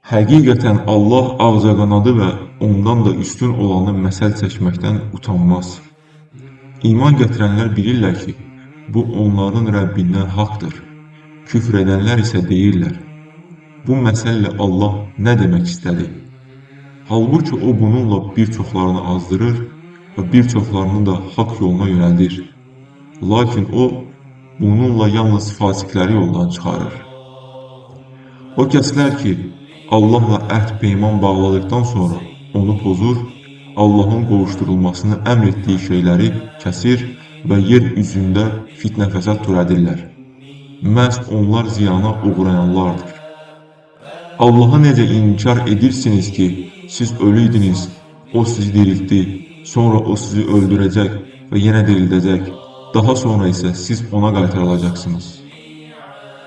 Həqiqətən Allah ağcaqanadı və ondan da üstün olanı məsəl çəkməkdən utanmaz. İman gətirənlər bilirlər ki, bu onların Rəbbindən haqdır. Küfr edənlər isə deyirlər, bu məsəllə Allah nə demək istədi? Halbuki o bununla bir çoxlarını azdırır və bir çoxlarını da haqq yoluna yönəldir. Lakin o, bununla yalnız fasiqləri yoldan çıxarır. O kəslər ki, Allahla əhd peyman bağladıktan sonra onu pozur, Allahın qovuşdurulmasını əmr etdiyi şeyləri kəsir və yer üzündə fitnə fəsad törədirlər. Məhz onlar ziyana uğrayanlardır. Allahı necə inkar edirsiniz ki, siz ölüydünüz, o sizi diriltdi, sonra o sizi öldürəcək və yenə dirildəcək, daha sonra isə siz ona qaytarılacaqsınız.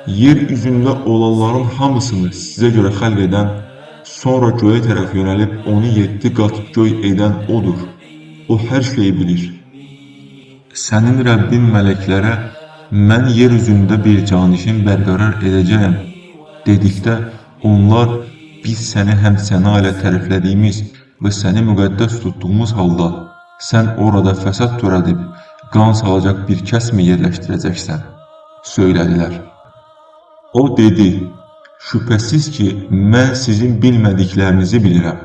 Yer üzündə olanların hamısını sizə görə xəlq edən, sonra göyə tərəf yönəlib onu 7 qat göy edən odur. O hər şeyi bilir. Sənin Rəbbin mələklərə, mən yer üzündə bir canişin bərqərar edəcəyəm dedikdə, onlar, biz səni həm səna ilə təriflədiyimiz və səni müqəddəs tutduğumuz halda, sən orada fəsad törədib, qan salacaq bir kəs mi yerləşdirəcəksən? Söylədilər. O dedi, şübhəsiz ki, mən sizin bilmədiklərinizi bilirəm.